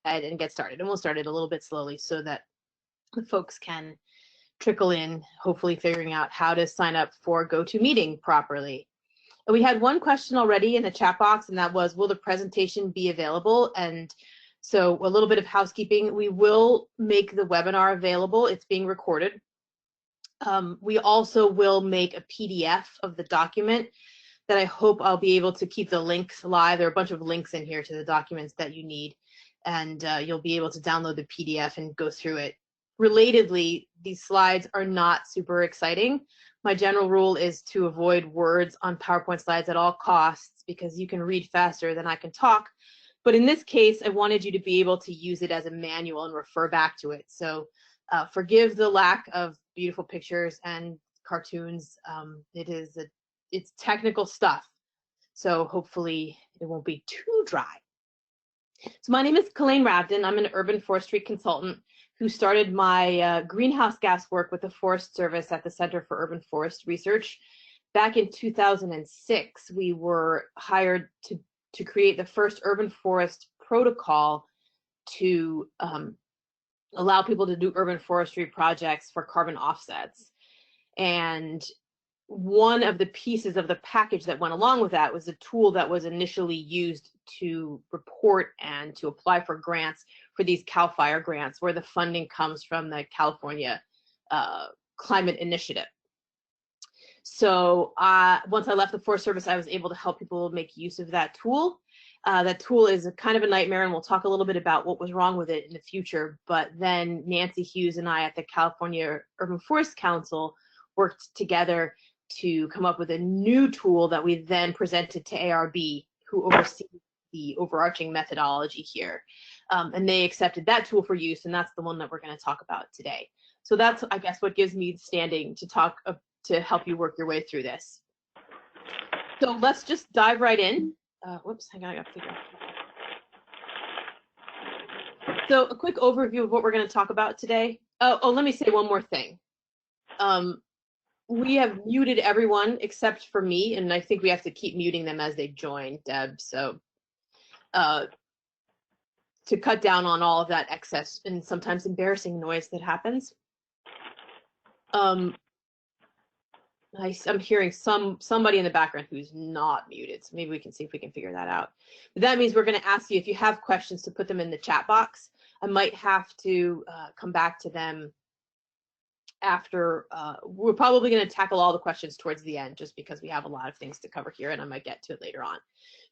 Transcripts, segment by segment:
ahead and get started. And we'll start it a little bit slowly so that the folks can trickle in, hopefully figuring out how to sign up for GoToMeeting properly. We had one question already in the chat box, and that was, will the presentation be available? And so a little bit of housekeeping. We will make the webinar available. It's being recorded. We also will make a PDF of the document that I hope I'll be able to keep the links live. There are a bunch of links in here to the documents that you need, and you'll be able to download the PDF and go through it. Relatedly, these slides are not super exciting. My general rule is to avoid words on PowerPoint slides at all costs because you can read faster than I can talk. But in this case, I wanted you to be able to use it as a manual and refer back to it. So forgive the lack of beautiful pictures and cartoons. It's technical stuff. So hopefully it won't be too dry. So my name is Kelaine Kavdin. I'm an urban forestry consultant who started my greenhouse gas work with the Forest Service at the Center for Urban Forest Research. Back in 2006, we were hired to create the first urban forest protocol to allow people to do urban forestry projects for carbon offsets. And one of the pieces of the package that went along with that was a tool that was initially used to report and to apply for grants for these CAL FIRE grants, where the funding comes from the California Climate Initiative. So once I left the Forest Service, I was able to help people make use of that tool. That tool is kind of a nightmare, and we'll talk a little bit about what was wrong with it in the future. But then Nancy Hughes and I at the California Urban Forest Council worked together to come up with a new tool that we then presented to ARB, who oversees the overarching methodology here. And they accepted that tool for use, and that's the one that we're going to talk about today. So that's, I guess, what gives me standing to talk to help you work your way through this. So let's just dive right in. Whoops, hang on, I got to figure out. So a quick overview of what we're going to talk about today. Oh, let me say one more thing. We have muted everyone except for me, and I think we have to keep muting them as they join, Deb. So to cut down on all of that excess and sometimes embarrassing noise that happens. I'm hearing somebody in the background who's not muted, so maybe we can see if we can figure that out. But that means we're going to ask you, if you have questions, to put them in the chat box. I might have to come back to them after. We're probably going to tackle all the questions towards the end, just because we have a lot of things to cover here, and I might get to it later on.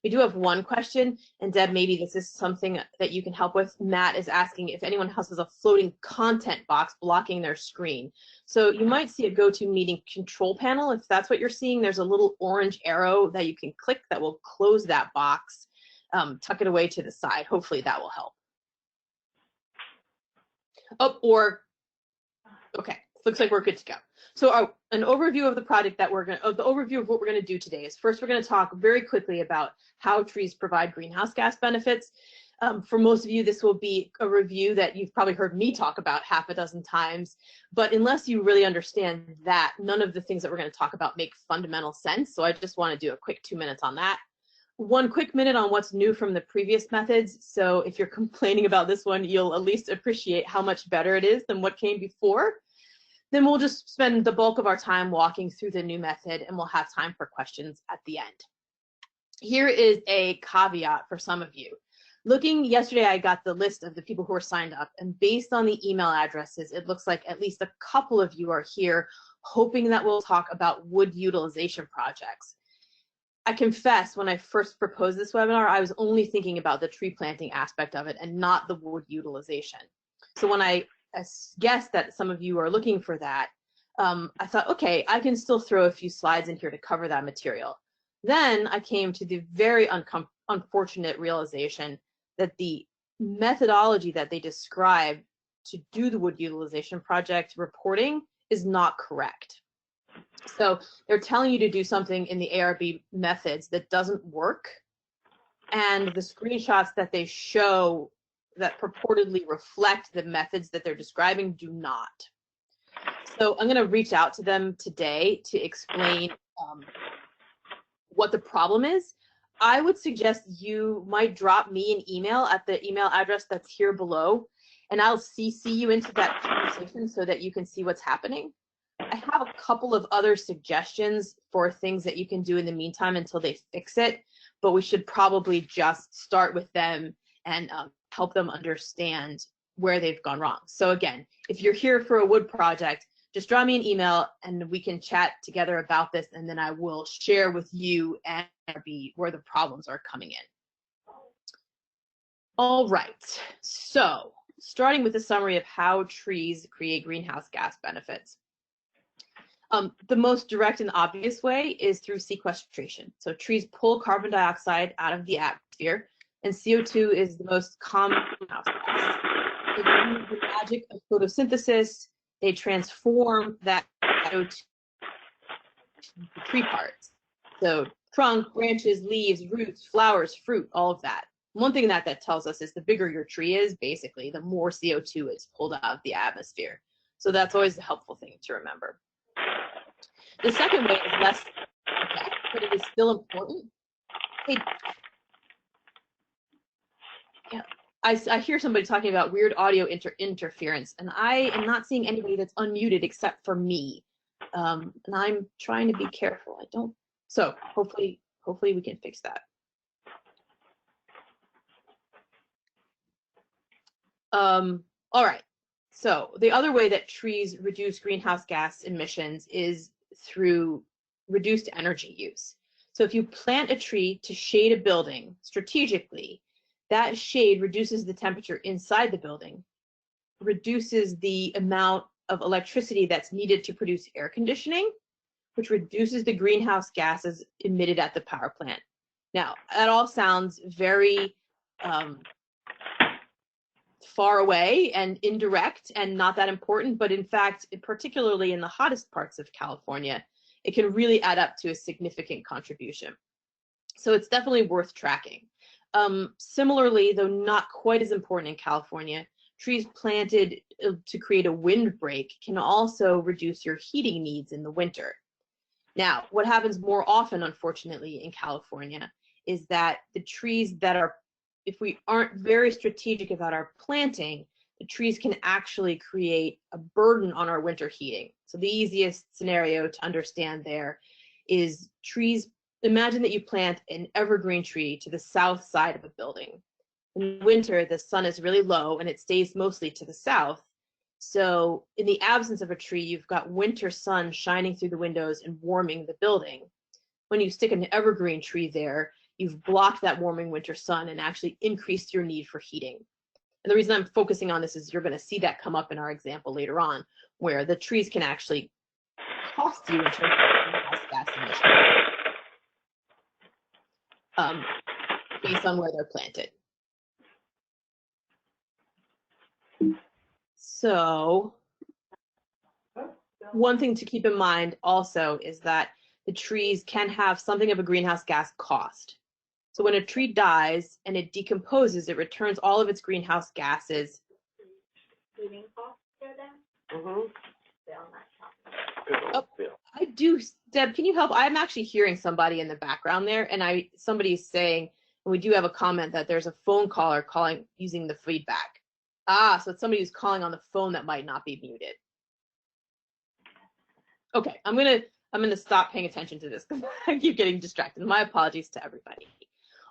We do have one question, and Deb, maybe this is something that you can help with. Matt is asking if anyone else has a floating content box blocking their screen. So you might see a GoToMeeting control panel. If that's what you're seeing, there's a little orange arrow that you can click that will close that box, tuck it away to the side. Hopefully that will help. Oh, or, okay, looks like we're good to go. So an overview of the project that the overview of what we're going to do today is, first we're going to talk very quickly about how trees provide greenhouse gas benefits. For most of you, this will be a review that you've probably heard me talk about half a dozen times, but unless you really understand that, none of the things that we're going to talk about make fundamental sense. So I just want to do a quick 2 minutes on that. One quick minute on what's new from the previous methods. So if you're complaining about this one, you'll at least appreciate how much better it is than what came before. Then we'll just spend the bulk of our time walking through the new method, and we'll have time for questions at the end. Here is a caveat for some of you. Looking yesterday, I got the list of the people who are signed up, and based on the email addresses, it looks like at least a couple of you are here hoping that we'll talk about wood utilization projects. I confess, when I first proposed this webinar, I was only thinking about the tree planting aspect of it and not the wood utilization. So when I guess that some of you are looking for that, I thought, okay, I can still throw a few slides in here to cover that material. Then I came to the very unfortunate realization that the methodology that they describe to do the wood utilization project reporting is not correct. So they're telling you to do something in the ARB methods that doesn't work, and the screenshots that they show that purportedly reflect the methods that they're describing do not. So I'm going to reach out to them today to explain what the problem is. I would suggest you might drop me an email at the email address that's here below, and I'll CC you into that conversation so that you can see what's happening. I have a couple of other suggestions for things that you can do in the meantime until they fix it, but we should probably just start with them and help them understand where they've gone wrong. So again, if you're here for a wood project, just draw me an email and we can chat together about this, and then I will share with you and ARB where the problems are coming in. All right, so starting with a summary of how trees create greenhouse gas benefits. The most direct and obvious way is through sequestration. So trees pull carbon dioxide out of the atmosphere, and CO2 is the most common greenhouse gas. They use the magic of photosynthesis. They transform that CO2 into tree parts. So trunk, branches, leaves, roots, flowers, fruit, all of that. One thing that tells us is the bigger your tree is, basically, the more CO2 is pulled out of the atmosphere. So that's always a helpful thing to remember. The second way is less effect, but it is still important. Hey, yeah, I hear somebody talking about weird audio interference, and I am not seeing anybody that's unmuted except for me. And I'm trying to be careful. I don't. So hopefully we can fix that. All right. So the other way that trees reduce greenhouse gas emissions is through reduced energy use. So if you plant a tree to shade a building strategically, that shade reduces the temperature inside the building, reduces the amount of electricity that's needed to produce air conditioning, which reduces the greenhouse gases emitted at the power plant. Now, that all sounds very far away and indirect and not that important, but in fact, particularly in the hottest parts of California, it can really add up to a significant contribution. So it's definitely worth tracking. Similarly, though not quite as important in California, trees planted to create a windbreak can also reduce your heating needs in the winter. Now, what happens more often, unfortunately, in California is that the trees that are, if we aren't very strategic about our planting, the trees can actually create a burden on our winter heating. So the easiest scenario to understand there is trees. Imagine that you plant an evergreen tree to the south side of a building. In winter, the sun is really low and it stays mostly to the south. So in the absence of a tree, you've got winter sun shining through the windows and warming the building. When you stick an evergreen tree there, you've blocked that warming winter sun and actually increased your need for heating. And the reason I'm focusing on this is you're going to see that come up in our example later on, where the trees can actually cost you in terms of greenhouse gas emissions based on where they're planted. So one thing to keep in mind also is that the trees can have something of a greenhouse gas cost. So when a tree dies and it decomposes, it returns all of its greenhouse gases. Oh, I do, Deb, can you help? I'm actually hearing somebody in the background there, and somebody's saying, and we do have a comment that there's a phone caller calling using the feedback. Ah, so it's somebody who's calling on the phone that might not be muted. Okay, I'm gonna stop paying attention to this because I keep getting distracted. My apologies to everybody.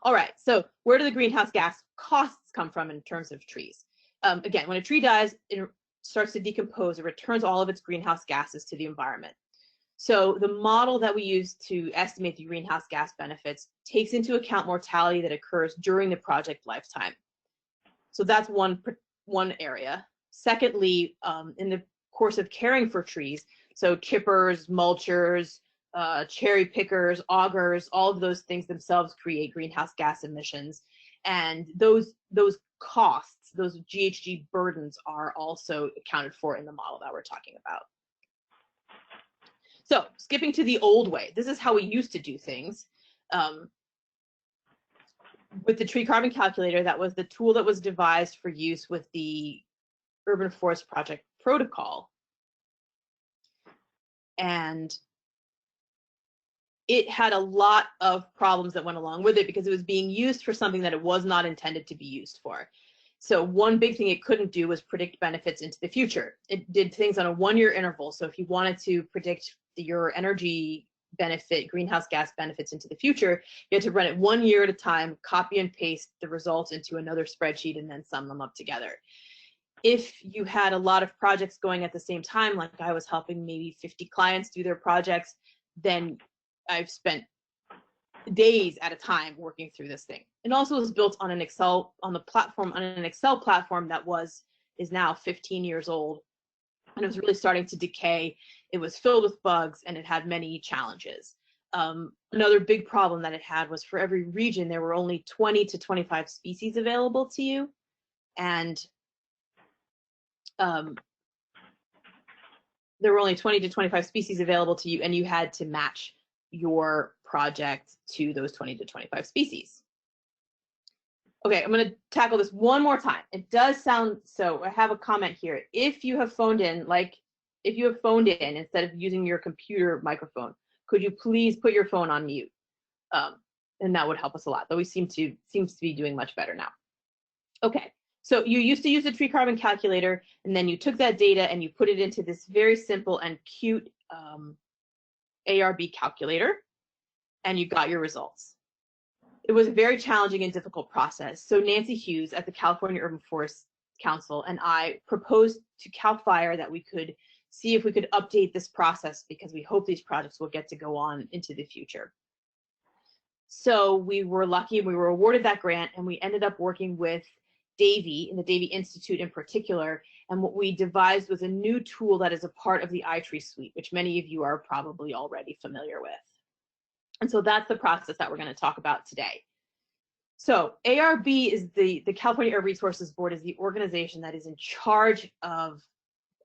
All right, so where do the greenhouse gas costs come from in terms of trees? Again, when a tree dies, it starts to decompose. It returns all of its greenhouse gases to the environment. So the model that we use to estimate the greenhouse gas benefits takes into account mortality that occurs during the project lifetime. So that's one area. Secondly, in the course of caring for trees, so chippers, mulchers, cherry pickers, augers, all of those things themselves create greenhouse gas emissions. And those costs, those GHG burdens are also accounted for in the model that we're talking about. So skipping to the old way, this is how we used to do things. With the tree carbon calculator, that was the tool that was devised for use with the Urban Forest Project protocol. And it had a lot of problems that went along with it because it was being used for something that it was not intended to be used for. So one big thing it couldn't do was predict benefits into the future. It did things on a 1-year interval. So if you wanted to predict your energy benefit, greenhouse gas benefits into the future, you had to run it 1 year at a time, copy and paste the results into another spreadsheet, and then sum them up together. If you had a lot of projects going at the same time, like I was helping maybe 50 clients do their projects, then I've spent days at a time working through this thing. It also was built on an Excel, on an Excel platform that is now 15 years old, and it was really starting to decay. It was filled with bugs, and it had many challenges. Another big problem that it had was for every region, there were only 20 to 25 species available to you, and there were only 20 to 25 species available to you, and you had to match your project to those 20 to 25 species. Okay, I'm going to tackle this one more time. It does sound, so I have a comment here. If you have phoned in, instead of using your computer microphone, could you please put your phone on mute? And that would help us a lot, though we seems to be doing much better now. Okay, so you used to use the tree carbon calculator, and then you took that data and you put it into this very simple and cute ARB calculator, and you got your results. It was a very challenging and difficult process. So Nancy Hughes at the California Urban Forest Council and I proposed to CAL FIRE that we could see if we could update this process, because we hope these projects will get to go on into the future. So we were lucky, we were awarded that grant, and we ended up working with Davey, and the Davey Institute in particular, and what we devised was a new tool that is a part of the iTree suite, which many of you are probably already familiar with. And so that's the process that we're going to talk about today. So ARB is the California Air Resources Board is the organization that is in charge of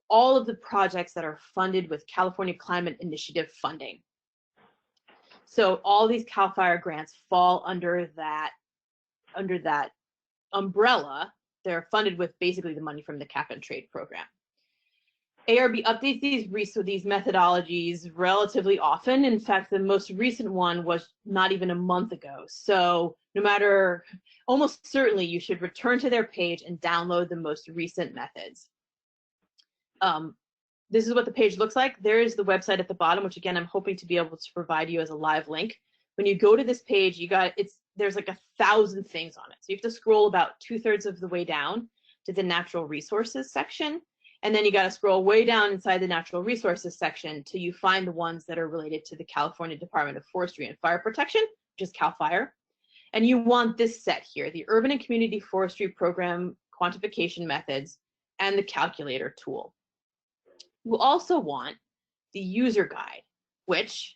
all of the projects that are funded with California Climate Initiative funding. So all these CAL FIRE grants fall under that umbrella. They're funded with basically the money from the cap and trade program. ARB updates these methodologies relatively often. In fact, the most recent one was not even a month ago. So almost certainly you should return to their page and download the most recent methods. This is what the page looks like. There is the website at the bottom, which again, I'm hoping to be able to provide you as a live link. When you go to this page, there's like 1,000 things on it. So you have to scroll about 2/3 of the way down to the natural resources section. And then you got to scroll way down inside the natural resources section till you find the ones that are related to the California Department of Forestry and Fire Protection, which is CAL FIRE. And you want this set here, the Urban and Community Forestry Program Quantification Methods and the Calculator tool. You also want the user guide, which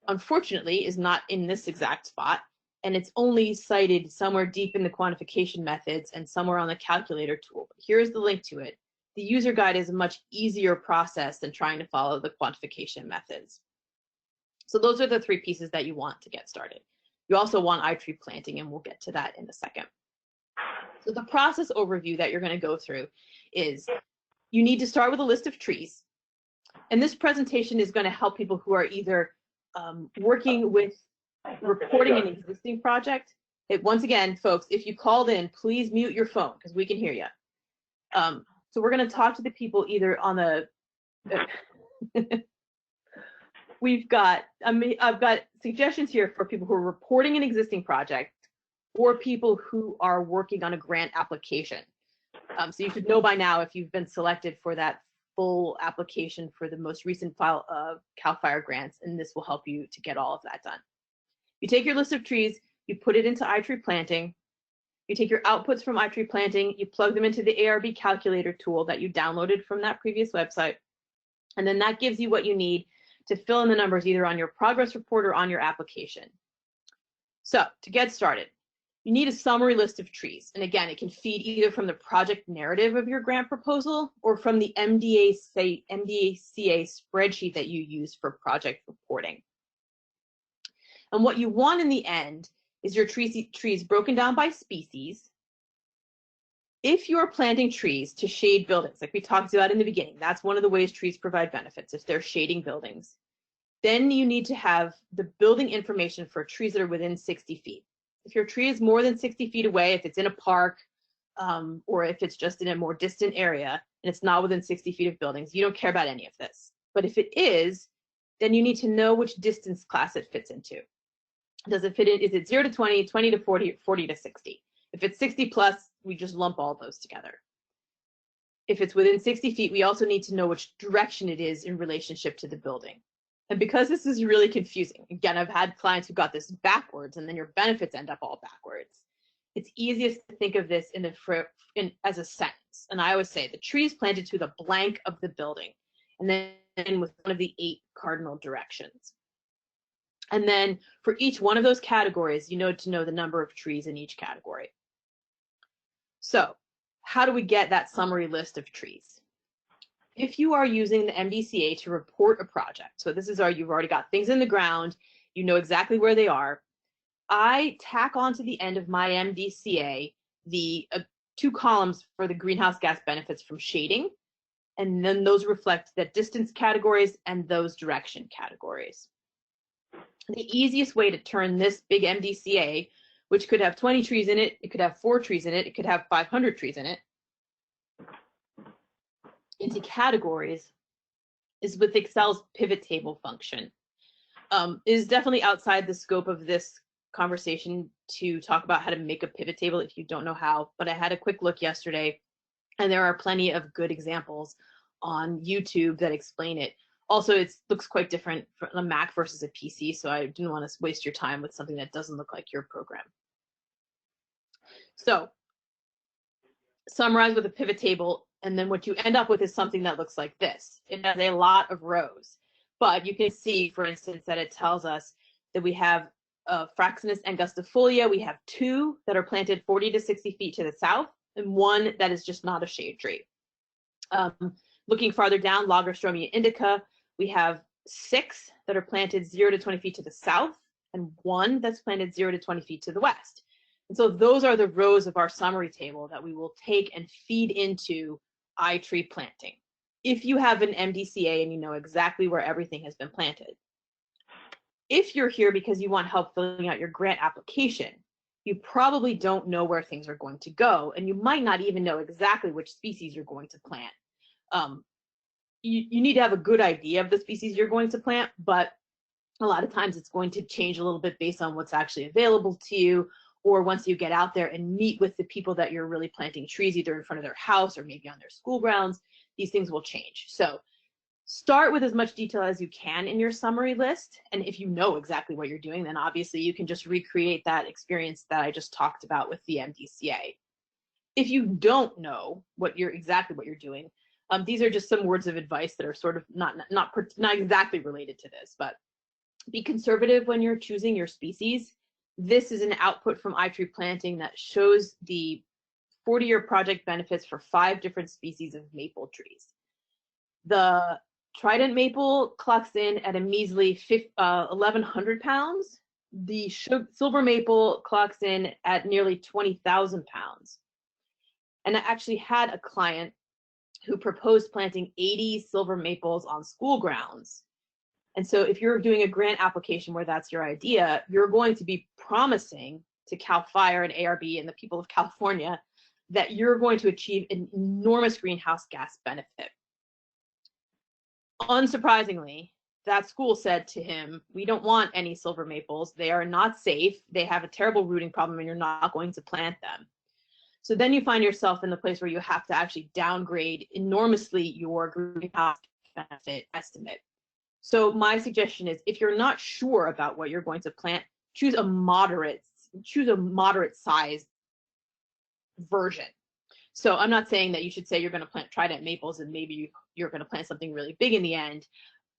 unfortunately is not in this exact spot, and it's only cited somewhere deep in the quantification methods and somewhere on the calculator tool. But here's the link to it. The user guide is a much easier process than trying to follow the quantification methods. So those are the 3 pieces that you want to get started. You also want iTree planting, and we'll get to that in a second. So the process overview that you're going to go through is you need to start with a list of trees. And this presentation is going to help people who are either working with reporting an existing project. Once again, folks, if you called in, please mute your phone because we can hear you. So we're going to talk to the people either on the, I've got suggestions here for people who are reporting an existing project or people who are working on a grant application. So you should know by now if you've been selected for that full application for the most recent file of CAL FIRE grants, and this will help you to get all of that done. You take your list of trees, you put it into iTree planting. You take your outputs from iTree planting, you plug them into the ARB calculator tool that you downloaded from that previous website, and then that gives you what you need to fill in the numbers either on your progress report or on your application. So to get started, you need a summary list of trees. And again, it can feed either from the project narrative of your grant proposal or from the MDACA spreadsheet that you use for project reporting. And what you want in the end is your trees broken down by species. If you're planting trees to shade buildings, like we talked about in the beginning, that's one of the ways trees provide benefits if they're shading buildings. Then you need to have the building information for trees that are within 60 feet. If your tree is more than 60 feet away, if it's in a park, or if it's just in a more distant area and it's not within 60 feet of buildings, you don't care about any of this. But if it is, then you need to know which distance class it fits into. Does it fit in? Is it 0 to 20, 20 to 40, 40 to 60? If it's 60 plus, we just lump all those together. If it's within 60 feet, we also need to know which direction it is in relationship to the building. And because this is really confusing, again, I've had clients who got this backwards and then your benefits end up all backwards. It's easiest to think of this as a sentence. And I always say the tree is planted to the blank of the building, and then with one of the 8 cardinal directions. And then for each one of those categories, you need to know the number of trees in each category. So how do we get that summary list of trees? If you are using the MDCA to report a project, so this is you've already got things in the ground, you know exactly where they are, I tack onto the end of my MDCA the 2 columns for the greenhouse gas benefits from shading, and then those reflect the distance categories and those direction categories. The easiest way to turn this big MDCA, which could have 20 trees in it, it could have 4 trees in it, it could have 500 trees in it, into categories is with Excel's pivot table function. It is definitely outside the scope of this conversation to talk about how to make a pivot table if you don't know how, but I had a quick look yesterday and there are plenty of good examples on YouTube that explain it. Also, it looks quite different from a Mac versus a PC, so I didn't want to waste your time with something that doesn't look like your program. So summarize with a pivot table, and then what you end up with is something that looks like this. It has a lot of rows, but you can see, for instance, that it tells us that we have Fraxinus angustifolia. We have 2 that are planted 40 to 60 feet to the south, and 1 that is just not a shade tree. Looking farther down, Lagerstroemia indica, we have 6 that are planted 0 to 20 feet to the south, and 1 that's planted 0 to 20 feet to the west. And so those are the rows of our summary table that we will take and feed into iTree planting. If you have an MDCA and you know exactly where everything has been planted. If you're here because you want help filling out your grant application, you probably don't know where things are going to go, and you might not even know exactly which species you're going to plant. You need to have a good idea of the species you're going to plant, but a lot of times it's going to change a little bit based on what's actually available to you, or once you get out there and meet with the people that you're really planting trees, either in front of their house or maybe on their school grounds, these things will change. So start with as much detail as you can in your summary list. And if you know exactly what you're doing, then obviously you can just recreate that experience that I just talked about with the MDCA. If you don't know exactly what you're doing, these are just some words of advice that are sort of not exactly related to this, but be conservative when you're choosing your species. This is an output from iTree planting that shows the 40-year project benefits for 5 different species of maple trees. The trident maple clocks in at a measly 1,100 pounds. The silver maple clocks in at nearly 20,000 pounds. And I actually had a client who proposed planting 80 silver maples on school grounds. And so if you're doing a grant application where that's your idea, you're going to be promising to CAL FIRE and ARB and the people of California that you're going to achieve an enormous greenhouse gas benefit. Unsurprisingly, that school said to him, we don't want any silver maples. They are not safe. They have a terrible rooting problem and you're not going to plant them. So then you find yourself in the place where you have to actually downgrade enormously your greenhouse benefit estimate. So my suggestion is, if you're not sure about what you're going to plant, choose a moderate size version. So I'm not saying that you should say you're going to plant trident maples and maybe you're going to plant something really big in the end,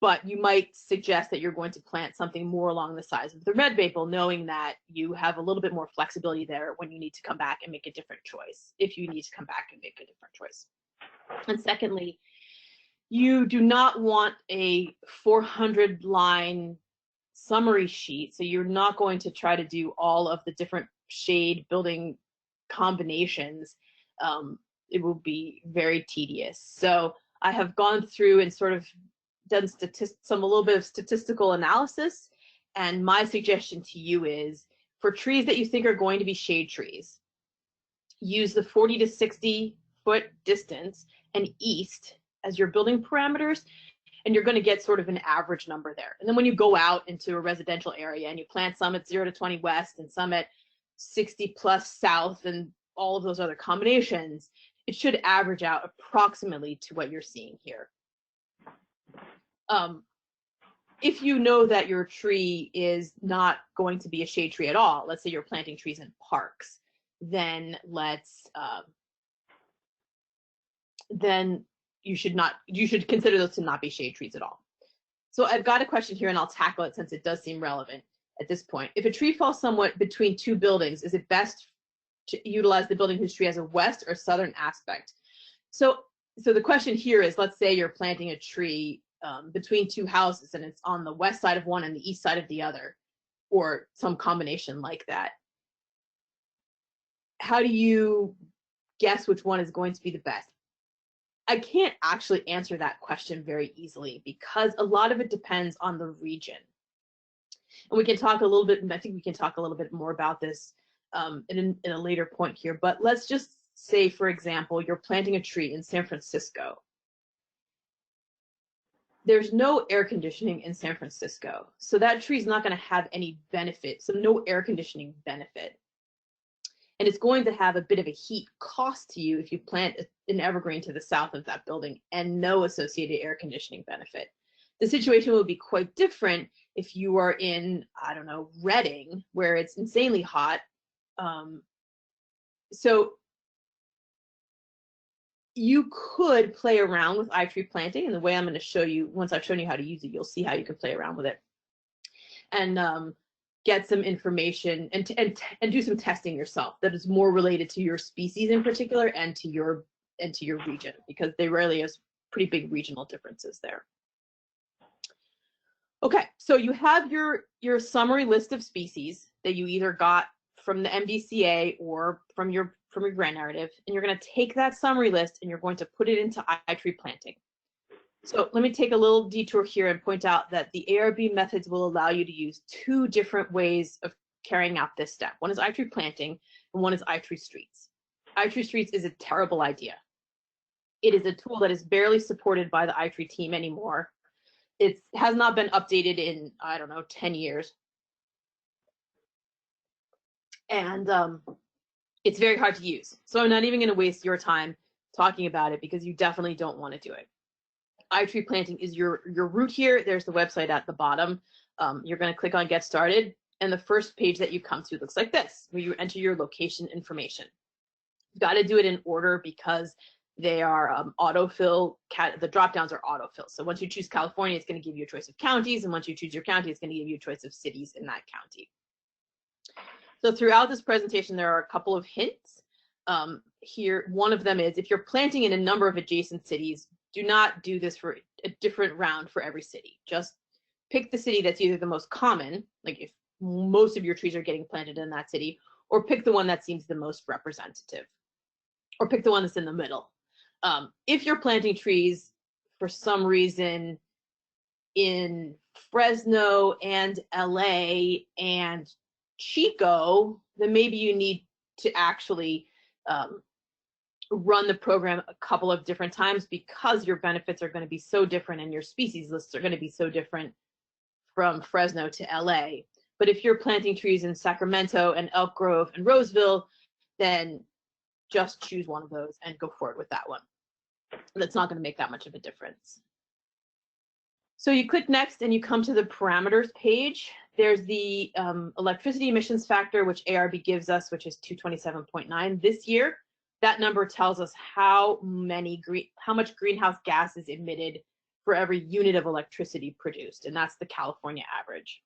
but you might suggest that you're going to plant something more along the size of the red maple, knowing that you have a little bit more flexibility there when you need to come back and make a different choice, if you need to come back and make a different choice. And secondly, you do not want a 400-line summary sheet, so you're not going to try to do all of the different shade building combinations. It will be very tedious. So I have gone through and sort of done a little bit of statistical analysis, and my suggestion to you is for trees that you think are going to be shade trees, use the 40 to 60 foot distance and east as your building parameters, and you're going to get sort of an average number there. And then when you go out into a residential area and you plant some at 0 to 20 west and some at 60 plus south and all of those other combinations, it should average out approximately to what you're seeing here. If you know that your tree is not going to be a shade tree at all, let's say you're planting trees in parks, then you should consider those to not be shade trees at all. So I've got a question here and I'll tackle it since it does seem relevant at this point. If a tree falls somewhat between two buildings, is it best to utilize the building whose tree has a west or southern aspect? So the question here is, let's say you're planting a tree between two houses and it's on the west side of one and the east side of the other, or some combination like that. How do you guess which one is going to be the best? I can't actually answer that question very easily because a lot of it depends on the region. And we can talk a little bit, I think we can talk a little bit more about this in a later point here, but let's just say, for example, you're planting a tree in San Francisco. There's no air conditioning in San Francisco, so that tree is not going to have any benefit, so no air conditioning benefit. And it's going to have a bit of a heat cost to you if you plant an evergreen to the south of that building and no associated air conditioning benefit. The situation will be quite different if you are in, I don't know, Reading, where it's insanely hot. So you could play around with iTree planting, and the way I'm going to show you, once I've shown you how to use it, you'll see how you can play around with it and get some information and do some testing yourself that is more related to your species in particular and to your region, because there rarely is pretty big regional differences there. Okay, so you have your summary list of species that you either got from the MDCA or from your grant narrative, and you're going to take that summary list and you're going to put it into iTree planting. So let me take a little detour here and point out that the ARB methods will allow you to use two different ways of carrying out this step. One is iTree planting and one is iTree streets. iTree streets is a terrible idea. It is a tool that is barely supported by the iTree team anymore. It has not been updated in, I don't know, 10 years. And it's very hard to use. So I'm not even going to waste your time talking about it because you definitely don't want to do it. iTree planting is your route here. There's the website at the bottom. You're going to click on Get Started, and the first page that you come to looks like this, where you enter your location information. You've got to do it in order because they are autofill. The drop downs are autofill. So once you choose California, it's going to give you a choice of counties, and once you choose your county, it's going to give you a choice of cities in that county. So throughout this presentation, there are a couple of hints. Here, one of them is if you're planting in a number of adjacent cities, do not do this for a different round for every city. Just pick the city that's either the most common, like if most of your trees are getting planted in that city, or pick the one that seems the most representative, or pick the one that's in the middle. If you're planting trees for some reason in Fresno and LA and Chico, then maybe you need to actually run the program a couple of different times because your benefits are going to be so different and your species lists are going to be so different from Fresno to LA. But if you're planting trees in Sacramento and Elk Grove and Roseville, then just choose one of those and go forward with that one. That's not going to make that much of a difference. So you click next and you come to the parameters page. There's the electricity emissions factor, which ARB gives us, which is 227.9 this year. That number tells us how much greenhouse gas is emitted for every unit of electricity produced, and that's the California average.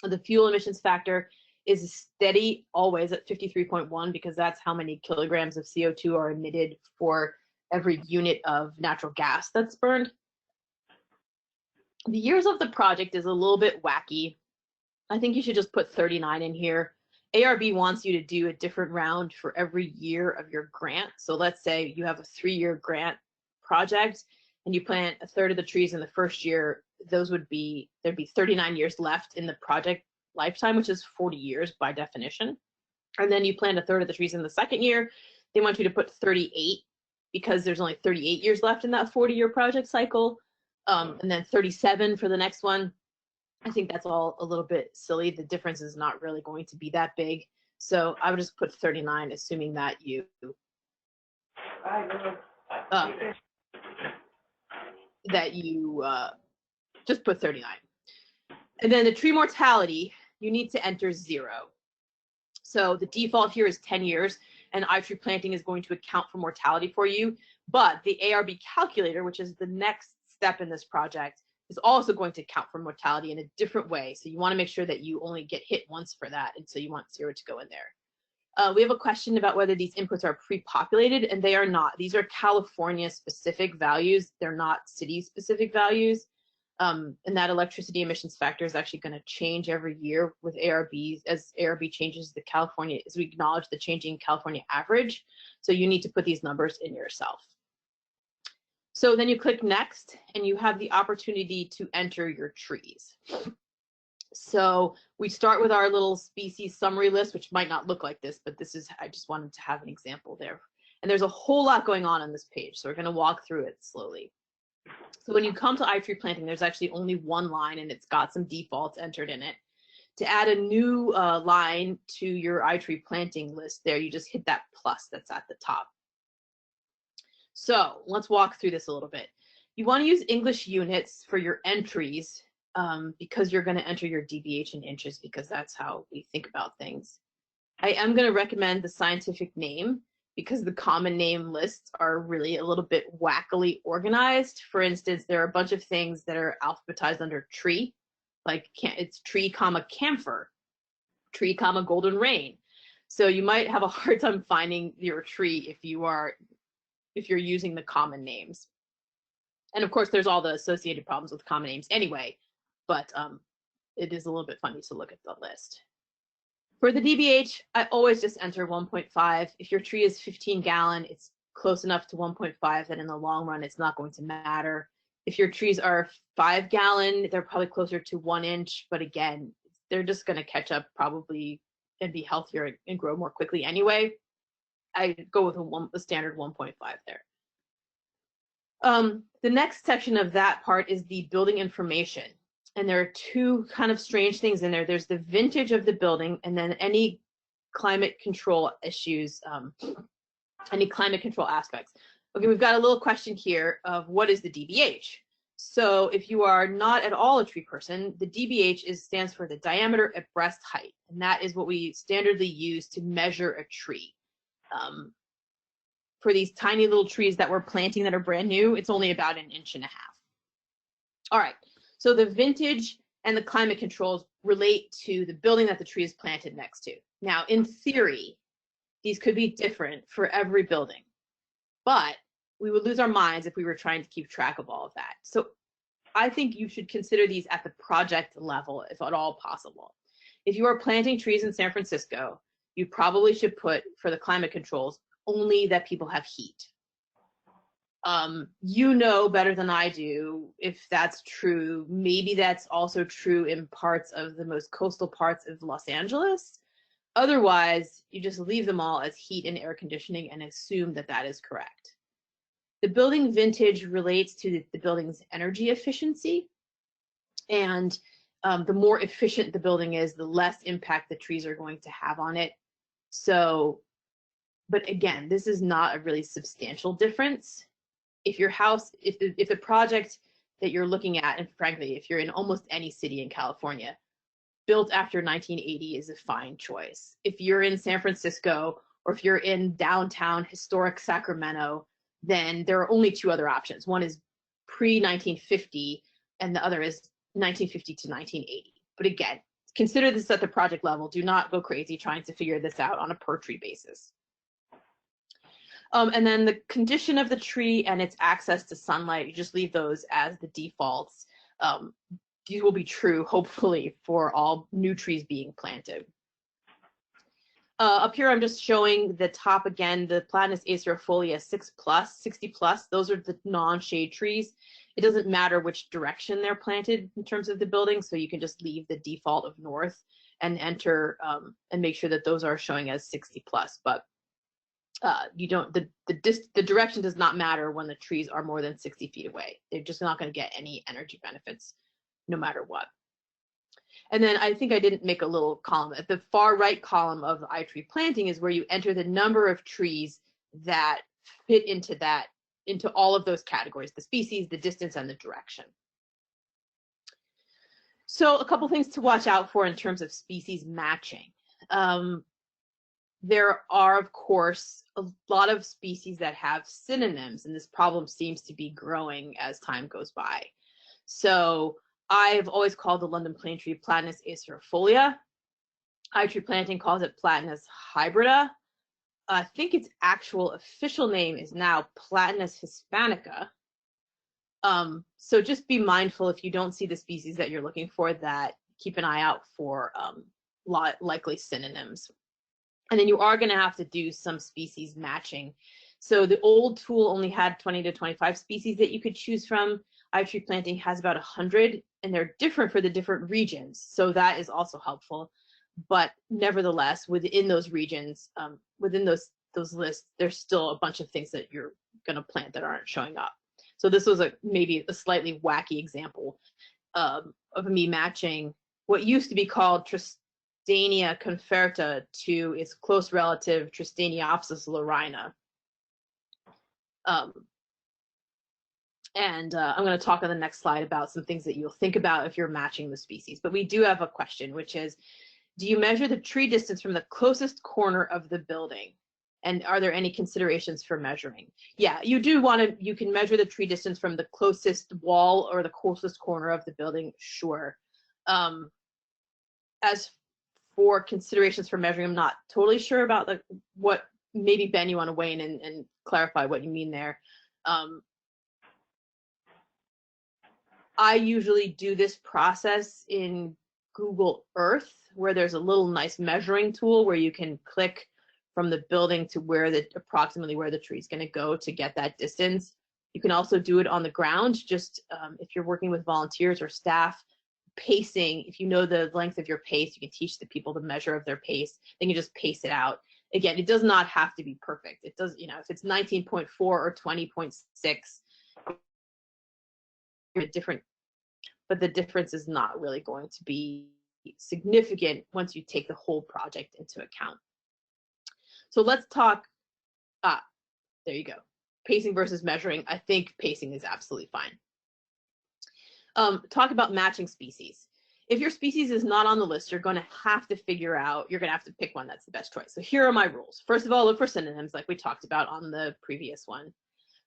The fuel emissions factor is steady always at 53.1 because that's how many kilograms of CO2 are emitted for every unit of natural gas that's burned. The years of the project is a little bit wacky. I think you should just put 39 in here. ARB wants you to do a different round for every year of your grant. So let's say you have a 3-year grant project and you plant a third of the trees in the first year, there'd be 39 years left in the project lifetime, which is 40 years by definition. And then you plant a third of the trees in the second year, they want you to put 38 because there's only 38 years left in that 40-year project cycle, and then 37 for the next one. I think that's all a little bit silly. The difference is not really going to be that big. So I would just put 39, assuming that you just put 39. And then the tree mortality, you need to enter 0. So the default here is 10 years, and iTree planting is going to account for mortality for you. But the ARB calculator, which is the next step in this project, is also going to account for mortality in a different way. So you want to make sure that you only get hit once for that, and so you want 0 to go in there. We have a question about whether these inputs are pre-populated, and they are not. These are California-specific values. They're not city-specific values. And that electricity emissions factor is actually going to change every year with ARBs as ARB changes the California, as we acknowledge the changing California average. So you need to put these numbers in yourself. So then you click next, and you have the opportunity to enter your trees. So we start with our little species summary list, which might not look like this, but this is, I just wanted to have an example there. And there's a whole lot going on this page, so we're going to walk through it slowly. So when you come to iTree planting, there's actually only one line, and it's got some defaults entered in it. To add a new line to your iTree planting list there, you just hit that plus that's at the top. So let's walk through this a little bit. You want to use English units for your entries because you're going to enter your DBH in inches, because that's how we think about things. I am going to recommend the scientific name because the common name lists are really a little bit wackily organized. For instance, there are a bunch of things that are alphabetized under tree, like it's tree, camphor, tree, golden rain. So you might have a hard time finding your tree if you're using the common names. And of course, there's all the associated problems with common names anyway, but it is a little bit funny to look at the list. For the DBH, I always just enter 1.5. If your tree is 15 gallon, it's close enough to 1.5 that in the long run, it's not going to matter. If your trees are 5 gallon, they're probably closer to 1 inch, but again, they're just going to catch up probably and be healthier and grow more quickly anyway. I go with a standard 1.5 there. The next section of that part is the building information. And there are two kind of strange things in there. There's the vintage of the building, and then any climate control issues, any climate control aspects. Okay, we've got a little question here of what is the DBH? So if you are not at all a tree person, the DBH stands for the diameter at breast height. And that is what we standardly use to measure a tree. For these tiny little trees that we're planting that are brand new, it's only about 1.5 inches. All right. So the vintage and the climate controls relate to the building that the tree is planted next to. Now, in theory, these could be different for every building, but we would lose our minds if we were trying to keep track of all of that. So I think you should consider these at the project level, if at all possible. If you are planting trees in San Francisco, you probably should put, for the climate controls, only that people have heat. You know better than I do if that's true. Maybe that's also true in parts of the most coastal parts of Los Angeles. Otherwise, you just leave them all as heat and air conditioning and assume that that is correct. The building vintage relates to the building's energy efficiency. And the more efficient the building is, the less impact the trees are going to have on it. So, but again, this is not a really substantial difference. If your house, if the project that you're looking at, and frankly, if you're in almost any city in California, built after 1980 is a fine choice. If you're in San Francisco, or if you're in downtown historic Sacramento, then there are only two other options. One is pre-1950, and the other is 1950 to 1980. But again, consider this at the project level. Do not go crazy trying to figure this out on a per tree basis. And then the condition of the tree and its access to sunlight, you just leave those as the defaults. These will be true, hopefully, for all new trees being planted. Up here, I'm just showing the top again, the Platanus acerifolia 60 plus. Those are the non-shade trees. It doesn't matter which direction they're planted in terms of the building, so you can just leave the default of north and enter and make sure that those are showing as 60 plus. But you don't, the direction does not matter when the trees are more than 60 feet away. They're just not going to get any energy benefits no matter what. And then I think I didn't make a little column. At the far right column of the iTree planting is where you enter the number of trees that fit into all of those categories, the species, the distance, and the direction. So a couple things to watch out for in terms of species matching. There are, of course, a lot of species that have synonyms, and this problem seems to be growing as time goes by. So I've always called the London plane tree Platanus acerifolia. iTree Planting calls it Platanus hybrida. I think its actual official name is now Platanus hispanica. So just be mindful if you don't see the species that you're looking for, that keep an eye out for likely synonyms. And then you are going to have to do some species matching. So the old tool only had 20 to 25 species that you could choose from. iTree Planting has about 100, and they're different for the different regions. So that is also helpful. But nevertheless, within those regions, within those lists, there's still a bunch of things that you're going to plant that aren't showing up. So this was maybe a slightly wacky example of me matching what used to be called Tristania conferta to its close relative Tristaniopsis lorina. And I'm going to talk on the next slide about some things that you'll think about if you're matching the species. But we do have a question, which is, do you measure the tree distance from the closest corner of the building? And are there any considerations for measuring? Yeah, you do want to, you can measure the tree distance from the closest wall or the closest corner of the building, sure. As for considerations for measuring, I'm not totally sure about what, maybe Ben, you want to weigh in and clarify what you mean there. I usually do this process in Google Earth, where there's a little nice measuring tool where you can click from the building to where approximately where the tree is going to go to get that distance. You can also do it on the ground, just if you're working with volunteers or staff. Pacing, if you know the length of your pace, you can teach the people the measure of their pace. They can just pace it out. Again, it does not have to be perfect. It does, you know, if it's 19.4 or 20.6, different, but the difference is not really going to be significant once you take the whole project into account. So let's talk, there you go. Pacing versus measuring. I think pacing is absolutely fine. Talk about matching species. If your species is not on the list, you're going to have to figure out, you're going to have to pick one that's the best choice. So here are my rules. First of all, look for synonyms like we talked about on the previous one.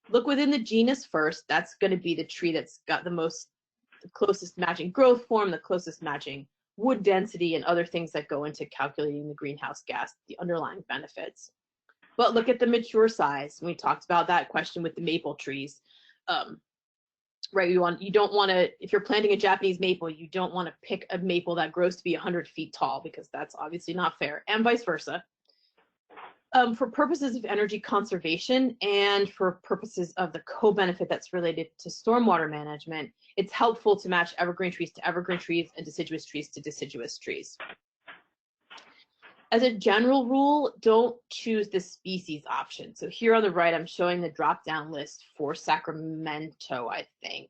Look within the genus first. That's going to be the tree that's got the closest matching growth form, the closest matching wood density, and other things that go into calculating the greenhouse gas, the underlying benefits. But look at the mature size. We talked about that question with the maple trees. Right, you don't want to, if you're planting a Japanese maple, you don't want to pick a maple that grows to be 100 feet tall, because that's obviously not fair, and vice versa. For purposes of energy conservation and for purposes of the co-benefit that's related to stormwater management, it's helpful to match evergreen trees to evergreen trees and deciduous trees to deciduous trees. As a general rule, don't choose the species option. So here on the right, I'm showing the drop-down list for Sacramento, I think.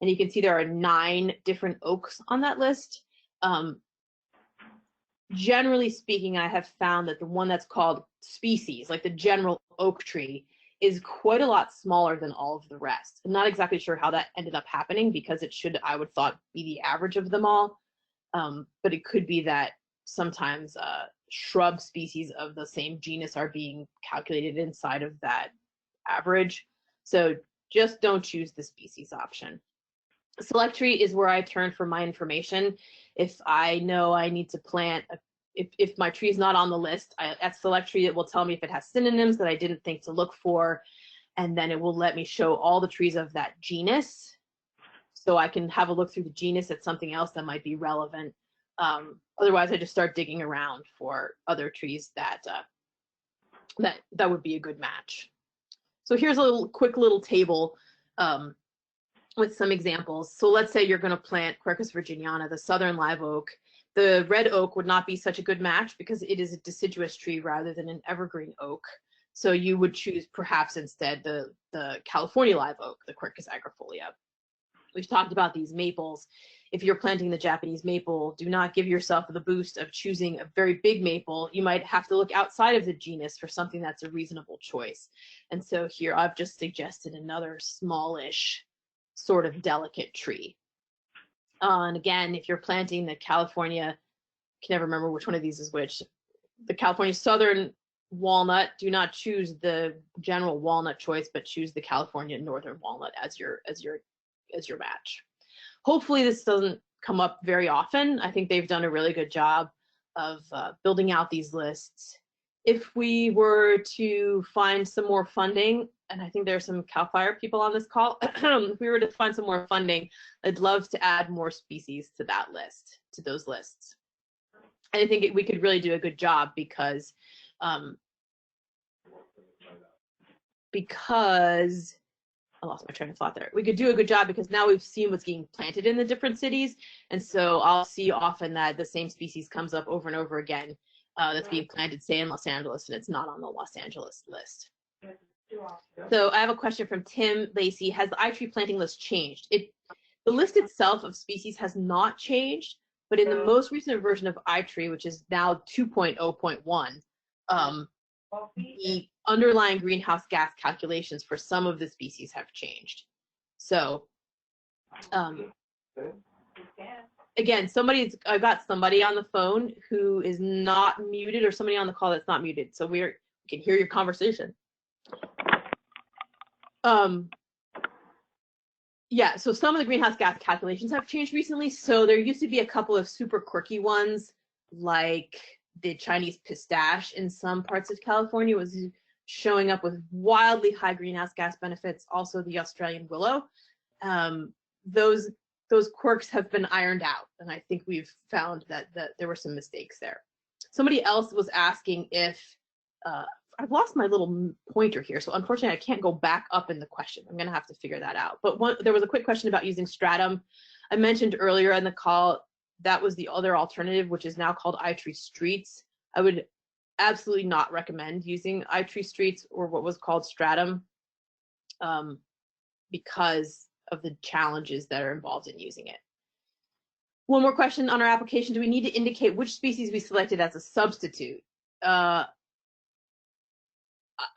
And you can see there are 9 different oaks on that list. Generally speaking, I have found that the one that's called species, like the general oak tree, is quite a lot smaller than all of the rest. I'm not exactly sure how that ended up happening, because it should, I would thought, be the average of them all. But it could be that sometimes shrub species of the same genus are being calculated inside of that average. So just don't choose the species option. Select tree is where I turn for my information. If I know I need to plant, if my tree is not on the list, at select tree, it will tell me if it has synonyms that I didn't think to look for, and then it will let me show all the trees of that genus. So I can have a look through the genus at something else that might be relevant. Otherwise, I just start digging around for other trees that would be a good match. So here's a quick little table with some examples. So let's say you're going to plant Quercus virginiana, the southern live oak. The red oak would not be such a good match because it is a deciduous tree rather than an evergreen oak. So you would choose perhaps instead the California live oak, the Quercus agrifolia. We've talked about these maples. If you're planting the Japanese maple, do not give yourself the boost of choosing a very big maple. You might have to look outside of the genus for something that's a reasonable choice. And so here I've just suggested another smallish sort of delicate tree. And again, if you're planting the California, I can never remember which one of these is which, the California Southern walnut, do not choose the general walnut choice, but choose the California Northern walnut as your match. Hopefully this doesn't come up very often. I think they've done a really good job of building out these lists. If we were to find some more funding, and I think there's some CAL FIRE people on this call, if we were to find some more funding, I'd love to add more species to that list, to those lists. And I think we could really do a good job because I lost my train of thought there. We could do a good job because now we've seen what's getting planted in the different cities. And so I'll see often that the same species comes up over and over again that's being planted, say, in Los Angeles, and it's not on the Los Angeles list. So I have a question from Tim Lacey. Has the iTree planting list changed? The list itself of species has not changed, but in the most recent version of iTree, which is now 2.0.1, the underlying greenhouse gas calculations for some of the species have changed. So again, I've got somebody on the phone who is not muted, or somebody on the call that's not muted, so we can hear your conversation. Yeah, so some of the greenhouse gas calculations have changed recently. So there used to be a couple of super quirky ones, like the Chinese pistache in some parts of California was showing up with wildly high greenhouse gas benefits. Also the Australian willow. Those quirks have been ironed out, and I think we've found that there were some mistakes there. Somebody else was asking if I've lost my little pointer here, so unfortunately I can't go back up in the question. I'm going to have to figure that out. But there was a quick question about using stratum. I mentioned earlier in the call that was the other alternative, which is now called iTree Streets. I would absolutely not recommend using iTree Streets or what was called stratum because of the challenges that are involved in using it. One more question on our application. Do we need to indicate which species we selected as a substitute?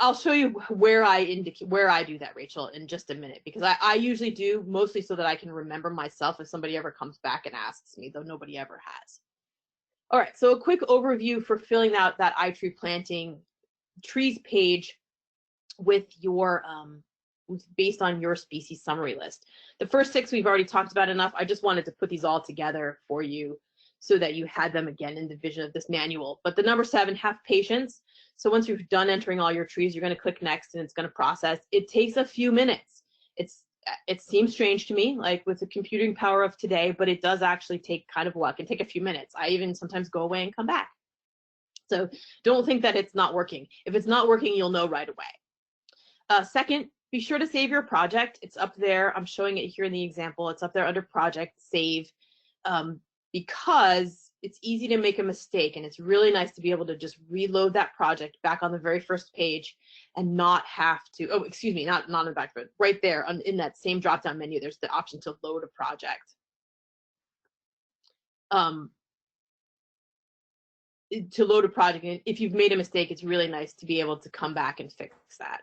I'll show you where I do that, Rachel, in just a minute, because I usually do, mostly so that I can remember myself if somebody ever comes back and asks me, though nobody ever has. All right, so a quick overview for filling out that iTree planting trees page with your based on your species summary list. The first 6 we've already talked about enough. I just wanted to put these all together for you so that you had them again in the vision of this manual. But the number 7, have patience. So once you've done entering all your trees, you're going to click next and it's going to process. It takes a few minutes. It seems strange to me, like with the computing power of today, but it does actually take kind of a while. It can take a few minutes. I even sometimes go away and come back. So don't think that it's not working. If it's not working, you'll know right away. Second, be sure to save your project. It's up there. I'm showing it here in the example. It's up there under project, save, because it's easy to make a mistake, and it's really nice to be able to just reload that project back on the very first page and not have to, oh, excuse me, not on the back, but right there in that same drop-down menu, there's the option to load a project. To load a project, and if you've made a mistake, it's really nice to be able to come back and fix that.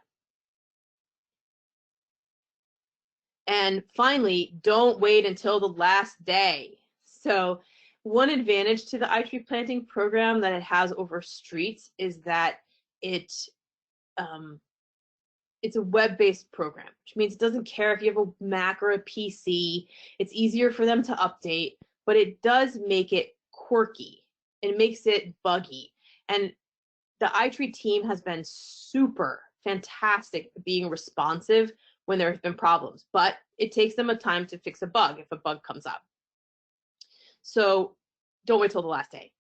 And finally, don't wait until the last day. So one advantage to the iTree planting program that it has over Streets is that it's a web-based program, which means it doesn't care if you have a Mac or a PC. It's easier for them to update, but it does make it quirky. It makes it buggy. And the iTree team has been super fantastic at being responsive when there have been problems, but it takes them a time to fix a bug if a bug comes up. So don't wait till the last day.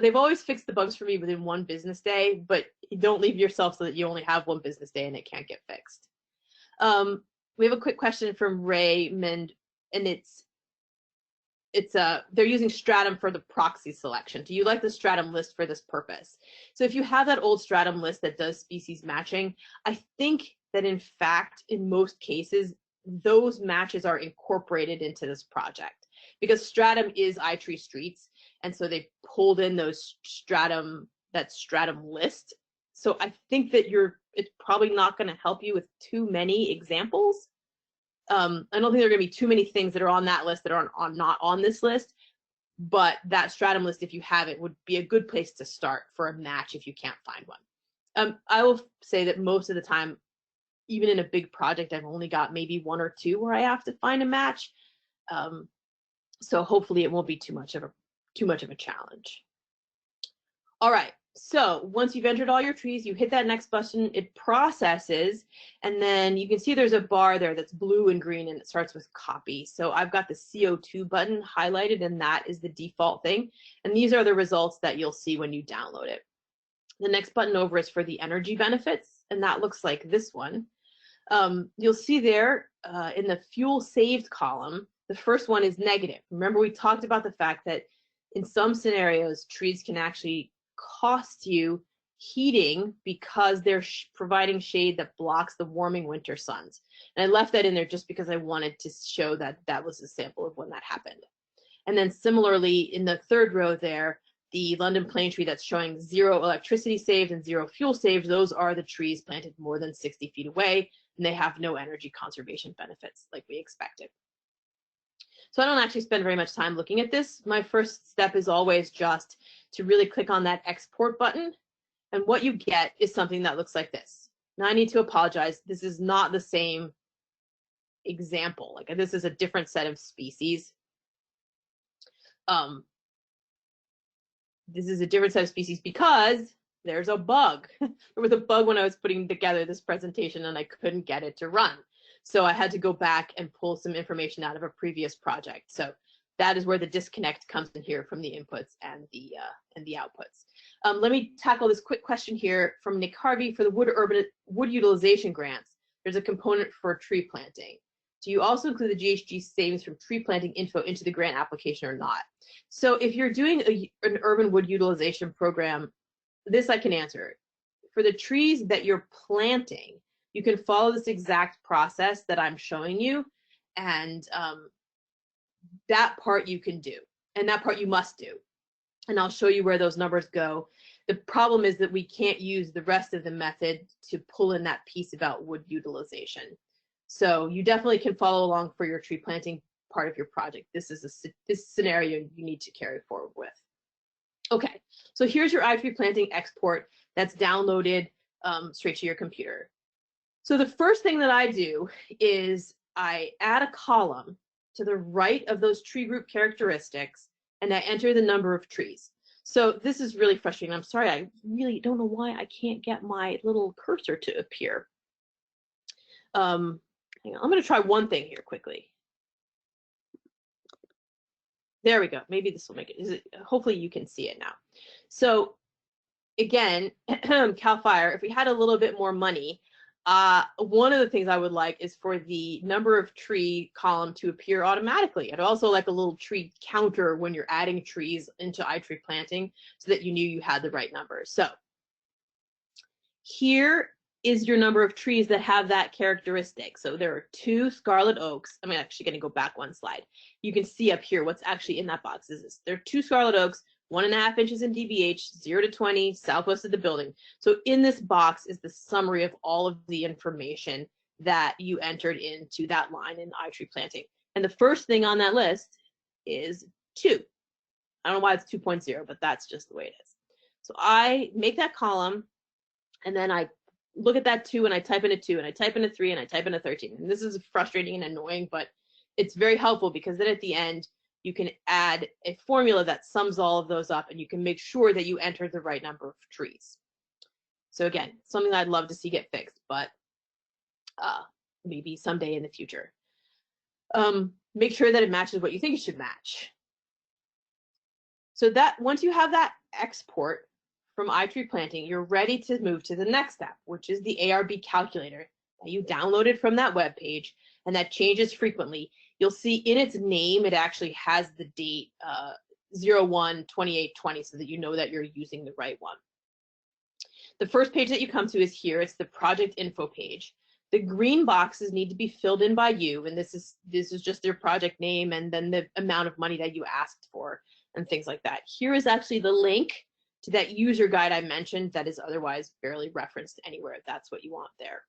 They've always fixed the bugs for me within 1 business day, but don't leave yourself so that you only have 1 business day and it can't get fixed. We have a quick question from Raymond, and they're using Stratum for the proxy selection. Do you like the Stratum list for this purpose? So if you have that old Stratum list that does species matching, I think that in fact, in most cases, those matches are incorporated into this project because Stratum is iTree Streets. And so they pulled in those Stratum list. So I think that it's probably not going to help you with too many examples. I don't think there are going to be too many things that are on that list that are not on this list, but that Stratum list, if you have it, would be a good place to start for a match if you can't find one. I will say that most of the time, even in a big project, I've only got maybe 1 or 2 where I have to find a match. So hopefully it won't be too much of a challenge. All right, so once you've entered all your trees, you hit that next button, it processes, and then you can see there's a bar there that's blue and green, and it starts with copy. So I've got the CO2 button highlighted, and that is the default thing. And these are the results that you'll see when you download it. The next button over is for the energy benefits, and that looks like this one. You'll see there in the fuel saved column, the first one is negative. Remember, we talked about the fact that in some scenarios, trees can actually cost you heating because they're providing shade that blocks the warming winter suns. And I left that in there just because I wanted to show that that was a sample of when that happened. And then similarly, in the third row there, the London plane tree that's showing 0 electricity saved and 0 fuel saved, those are the trees planted more than 60 feet away, and they have no energy conservation benefits like we expected. So I don't actually spend very much time looking at this. My first step is always just to really click on that export button. And what you get is something that looks like this. Now I need to apologize. This is not the same example. Like this is a different set of species. This is a different set of species because there's a bug. There was a bug when I was putting together this presentation and I couldn't get it to run. So I had to go back and pull some information out of a previous project. So that is where the disconnect comes in here from the inputs and the outputs. Let me tackle this quick question here from Nick Harvey for the wood utilization grants. There's a component for tree planting. Do you also include the GHG savings from tree planting info into the grant application or not? So if you're doing an urban wood utilization program, this I can answer. For the trees that you're planting, you can follow this exact process that I'm showing you, and that part you can do, and that part you must do. And I'll show you where those numbers go. The problem is that we can't use the rest of the method to pull in that piece about wood utilization. So you definitely can follow along for your tree planting part of your project. This is this scenario you need to carry forward with. Okay, so here's your iTree planting export that's downloaded straight to your computer. So the first thing that I do is I add a column to the right of those tree group characteristics, and I enter the number of trees. So this is really frustrating. I'm sorry, I really don't know why I can't get my little cursor to appear. Hang on, I'm going to try one thing here quickly. There we go. Maybe this will make it. Hopefully you can see it now. So again, CAL FIRE, if we had a little bit more money, one of the things I would like is for the number of tree column to appear automatically. I'd also like a little tree counter when you're adding trees into iTree planting so that you knew you had the right number. So here is your number of trees that have that characteristic. So there are 2 scarlet oaks. I'm actually going to go back 1 slide. You can see up here what's actually in that box. There are 2 scarlet oaks, 1.5 inches in DBH, 0 to 20, southwest of the building. So in this box is the summary of all of the information that you entered into that line in iTree planting. And the first thing on that list is 2. I don't know why it's 2.0, but that's just the way it is. So I make that column, and then I look at that 2, and I type in a 2, and I type in a 3, and I type in a 13. And this is frustrating and annoying, but it's very helpful because then at the end, you can add a formula that sums all of those up, and you can make sure that you enter the right number of trees. So again, something I'd love to see get fixed, but maybe someday in the future. Make sure that it matches what you think it should match. So that once you have that export from iTree planting, you're ready to move to the next step, which is the ARB calculator that you downloaded from that web page, and that changes frequently. You'll see in its name, it actually has the date 01/28/20, so that you know that you're using the right one. The first page that you come to is here. It's the project info page. The green boxes need to be filled in by you, and this is just your project name and then the amount of money that you asked for and things like that. Here is actually the link to that user guide I mentioned that is otherwise barely referenced anywhere, if that's what you want there.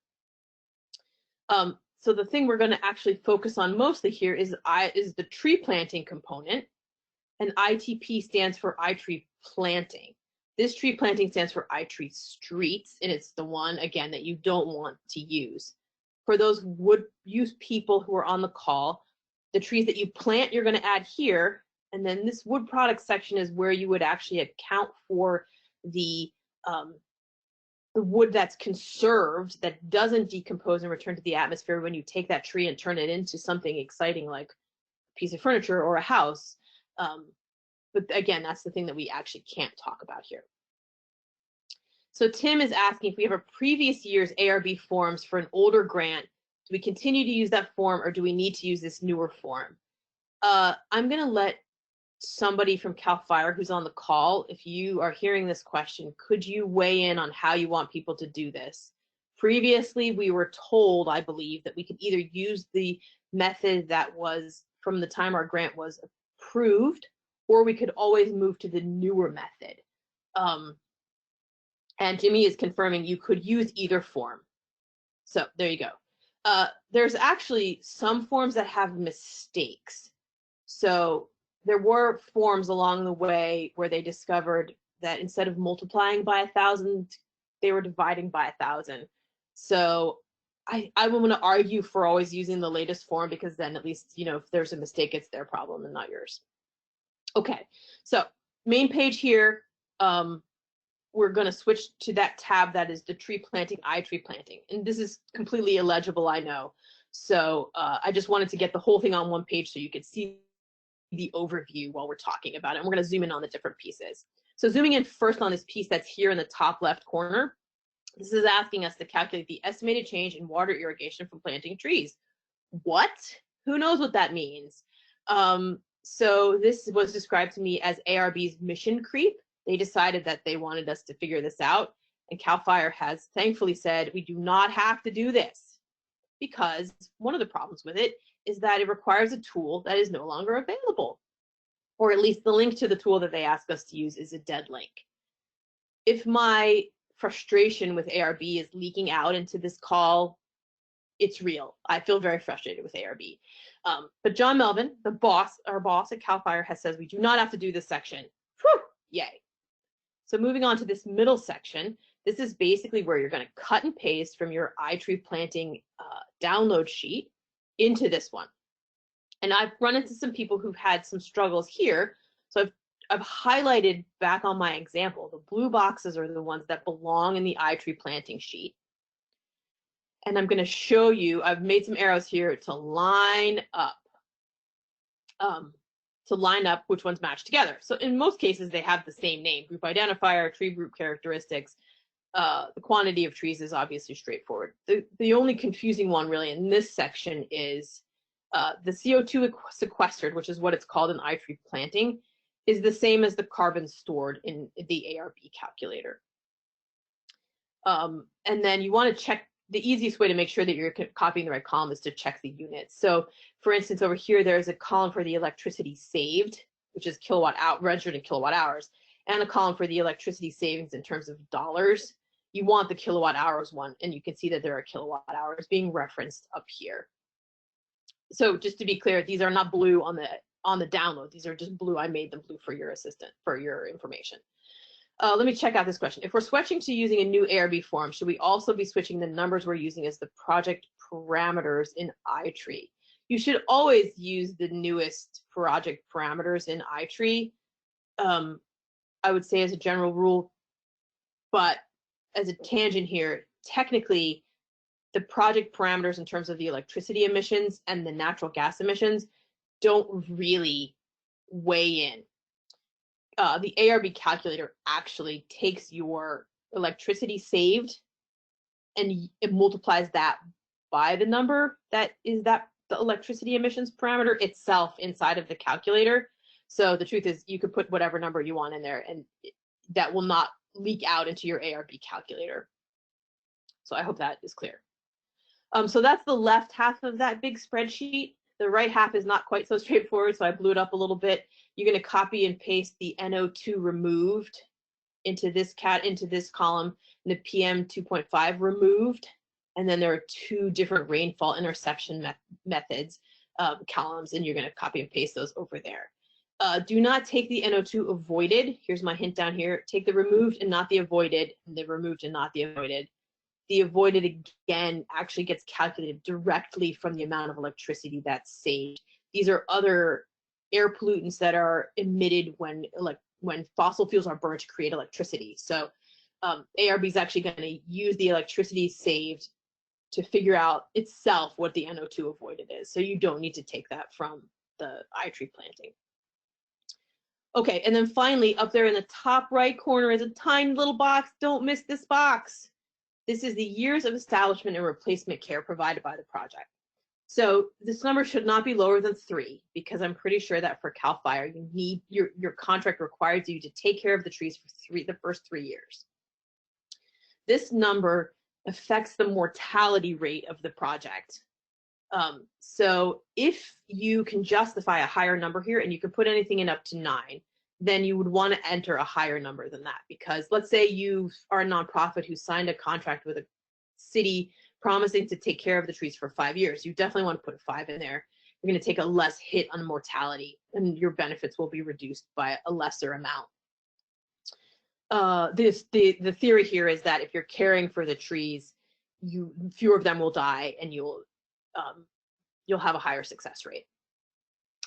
So the thing we're going to actually focus on mostly here is the tree planting component, and ITP stands for iTree planting. This tree planting stands for iTree streets, and it's the one, again, that you don't want to use. For those wood use people who are on the call, the trees that you plant, you're going to add here, and then this wood products section is where you would actually account for the wood that's conserved, that doesn't decompose and return to the atmosphere when you take that tree and turn it into something exciting like a piece of furniture or a house. But again, that's the thing that we actually can't talk about here. So Tim is asking if we have a previous year's ARB forms for an older grant, do we continue to use that form or do we need to use this newer form? I'm going to let somebody from CAL FIRE who's on the call, if you are hearing this question, could you weigh in on how you want people to do this? Previously, we were told, I believe, that we could either use the method that was from the time our grant was approved, or we could always move to the newer method. And Jimmy is confirming you could use either form. So there you go. There's actually some forms that have mistakes. So there were forms along the way where they discovered that instead of multiplying by 1,000, they were dividing by 1,000. So I'm going to argue for always using the latest form, because then at least, you know, if there's a mistake, it's their problem and not yours. Okay, so main page here, we're going to switch to that tab that is the tree planting, iTree planting. And this is completely illegible, I know. So I just wanted to get the whole thing on one page so you could see the overview while we're talking about it. And we're going to zoom in on the different pieces. So zooming in first on this piece that's here in the top left corner, this is asking us to calculate the estimated change in water irrigation from planting trees. What? Who knows what that means? So this was described to me as ARB's mission creep. They decided that they wanted us to figure this out, and CAL FIRE has thankfully said we do not have to do this, because one of the problems with it is that it requires a tool that is no longer available, or at least the link to the tool that they ask us to use is a dead link. If my frustration with ARB is leaking out into this call, it's real. I feel very frustrated with ARB. But John Melvin, our boss at CAL FIRE, says we do not have to do this section. Whew, yay. So moving on to this middle section, this is basically where you're going to cut and paste from your iTree planting download sheet into this one. And I've run into some people who've had some struggles here. So I've highlighted back on my example, the blue boxes are the ones that belong in the iTree planting sheet. And I'm going to show you, I've made some arrows here to line up which ones match together. So in most cases, they have the same name: group identifier, tree group characteristics. The quantity of trees is obviously straightforward. The only confusing one really in this section is the CO2 sequestered, which is what it's called in iTree planting, is the same as the carbon stored in the ARB calculator. And then you want to check, the easiest way to make sure that you're copying the right column is to check the units. So for instance, over here, there's a column for the electricity saved, which is registered in kilowatt hours, and a column for the electricity savings in terms of dollars. You want the kilowatt hours one, and you can see that there are kilowatt hours being referenced up here. So just to be clear, these are not blue on the download. These are just blue. I made them blue for your information. Let me check out this question. If we're switching to using a new ARB form, should we also be switching the numbers we're using as the project parameters in iTree? You should always use the newest project parameters in iTree, I would say as a general rule, but as a tangent here, technically the project parameters in terms of the electricity emissions and the natural gas emissions don't really weigh in. the ARB calculator actually takes your electricity saved and it multiplies that by the number that is the electricity emissions parameter itself inside of the calculator. So the truth is you could put whatever number you want in there and that will not leak out into your ARB calculator. So I hope that is clear. So that's the left half of that big spreadsheet. The right half is not quite so straightforward, so I blew it up a little bit. You're going to copy and paste the NO2 removed into this column, and the PM 2.5 removed. And then there are two different rainfall interception methods columns, and you're going to copy and paste those over there. Do not take the NO2 avoided. Here's my hint down here. Take the removed and not the avoided, and the removed and not the avoided. The avoided, again, actually gets calculated directly from the amount of electricity that's saved. These are other air pollutants that are emitted when fossil fuels are burned to create electricity. So ARB is actually going to use the electricity saved to figure out itself what the NO2 avoided is. So you don't need to take that from the tree planting. Okay, and then finally, up there in the top right corner is a tiny little box. Don't miss this box. This is the years of establishment and replacement care provided by the project. So this number should not be lower than 3 because I'm pretty sure that for CAL FIRE, you need your contract requires you to take care of the trees for the first 3 years. This number affects the mortality rate of the project. So if you can justify a higher number here and you can put anything in up to 9, then you would want to enter a higher number than that, because let's say you are a nonprofit who signed a contract with a city promising to take care of the trees for 5 years. You definitely want to put a 5 in there. You're going to take a less hit on mortality and your benefits will be reduced by a lesser amount. The theory here is that if you're caring for the trees, fewer of them will die and you'll have a higher success rate.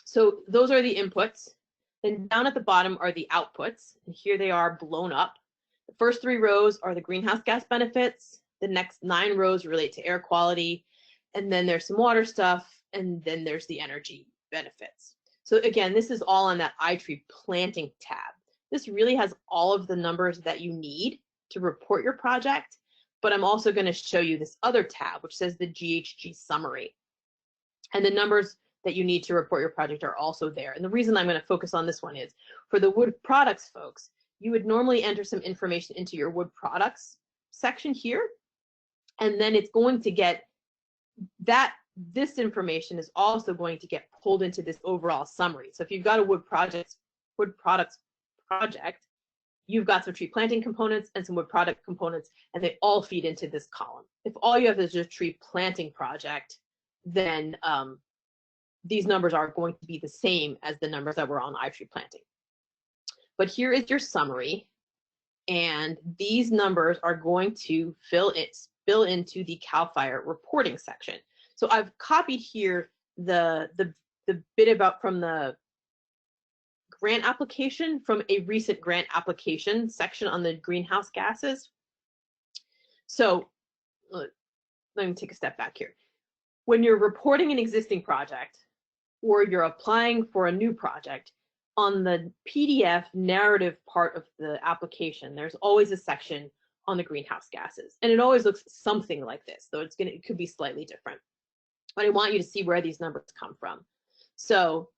So those are the inputs. Then down at the bottom are the outputs, and here they are blown up. The first 3 rows are the greenhouse gas benefits. The next 9 rows relate to air quality, and then there's some water stuff, and then there's the energy benefits. So again, this is all on that iTree planting tab. This really has all of the numbers that you need to report your project, but I'm also going to show you this other tab, which says the GHG summary. And the numbers that you need to report your project are also there. And the reason I'm going to focus on this one is for the wood products folks, you would normally enter some information into your wood products section here, and then it's going to get this information is also going to get pulled into this overall summary. So if you've got a wood products project, you've got some tree planting components and some wood product components, and they all feed into this column. If all you have is a tree planting project, then these numbers are going to be the same as the numbers that were on iTree planting. But here is your summary, and these numbers are going to fill into the CAL FIRE reporting section. So I've copied here the bit about from the grant application from a recent grant application section on the greenhouse gases. So let me take a step back here. When you're reporting an existing project or you're applying for a new project, on the PDF narrative part of the application, there's always a section on the greenhouse gases. And it always looks something like this, though it could be slightly different. But I want you to see where these numbers come from. So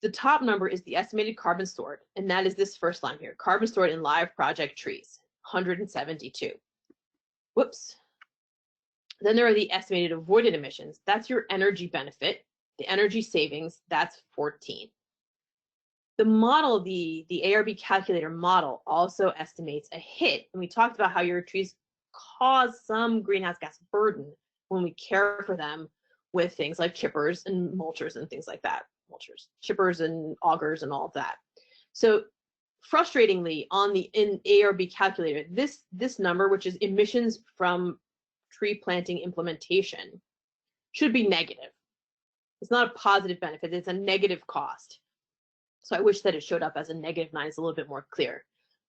the top number is the estimated carbon stored, and that is this first line here, carbon stored in live project trees, 172. Whoops. Then there are the estimated avoided emissions. That's your energy benefit. The energy savings, that's 14. The model, the ARB calculator model also estimates a hit. And we talked about how your trees cause some greenhouse gas burden when we care for them with things like chippers and mulchers and things like that. Mulchers, chippers and augers and all of that. So frustratingly, in ARB calculator, this number, which is emissions from tree planting implementation, should be negative. It's not a positive benefit, it's a negative cost. So I wish that it showed up as a -9. It's a little bit more clear.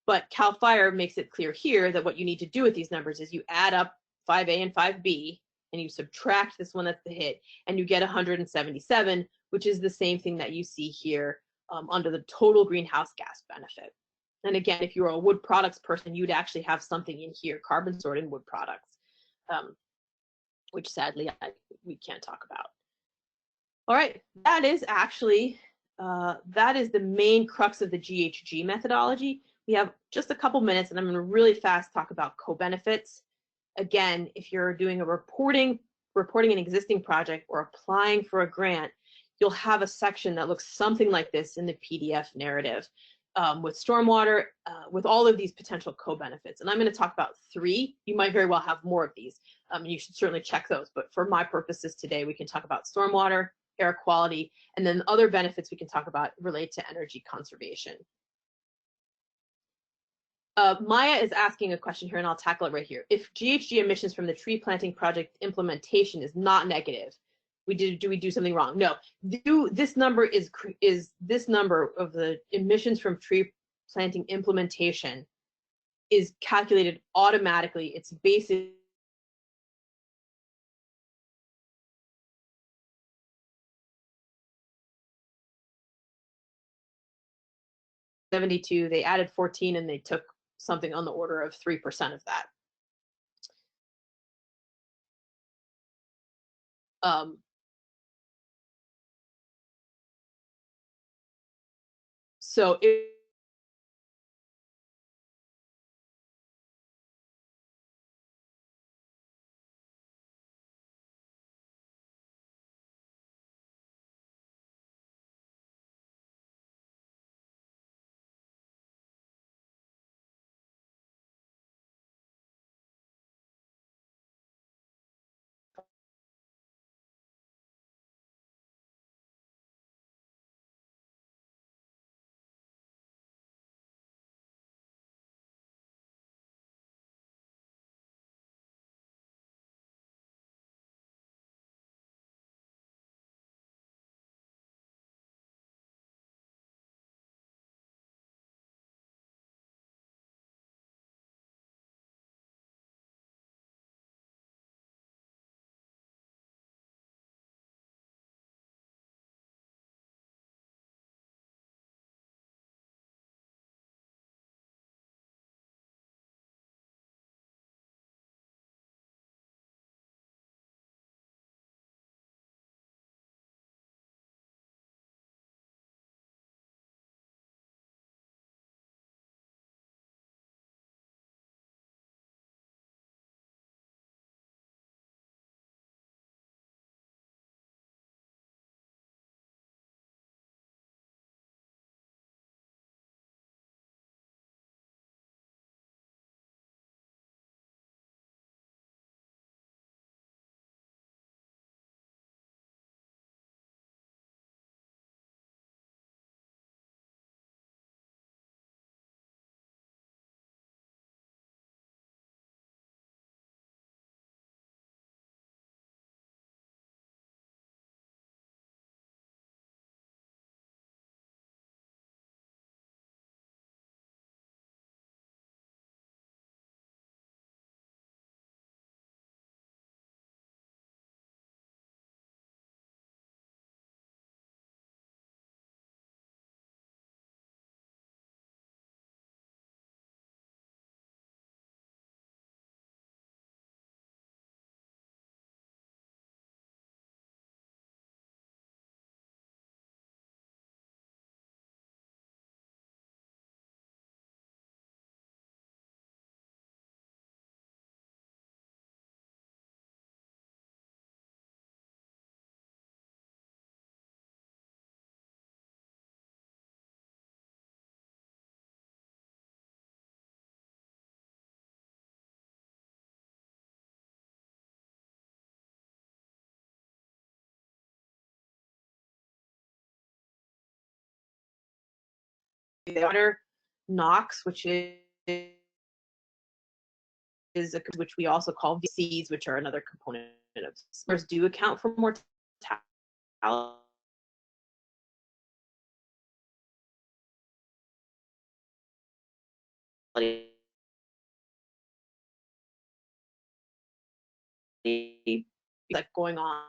But CAL FIRE makes it clear here that what you need to do with these numbers is you add up 5A and 5B, and you subtract this one that's the hit, and you get 177, which is the same thing that you see here under the total greenhouse gas benefit. And again, if you're a wood products person, you'd actually have something in here, carbon sorting wood products, which sadly we can't talk about. All right, that is actually, that is the main crux of the GHG methodology. We have just a couple minutes and I'm gonna really fast talk about co-benefits. Again, if you're doing a reporting an existing project or applying for a grant, you'll have a section that looks something like this in the PDF narrative with stormwater, with all of these potential co-benefits. And I'm going to talk about 3. You might very well have more of these. You should certainly check those. But for my purposes today, we can talk about stormwater, air quality, and then other benefits we can talk about relate to energy conservation. Maya is asking a question here, and I'll tackle it right here. If GHG emissions from the tree planting project implementation is not negative, do we do something wrong? No. This number is this number of the emissions from tree planting implementation is calculated automatically. It's basically $72. They added 14 and they took something on the order of 3% of that. So if the water NOx, which which we also call VCs, which are another component of SMRs, do account for mortality. Like going on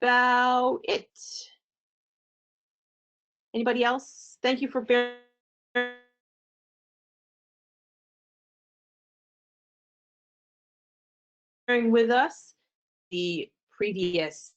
about it. Anybody else? Thank you for bearing with us. The previous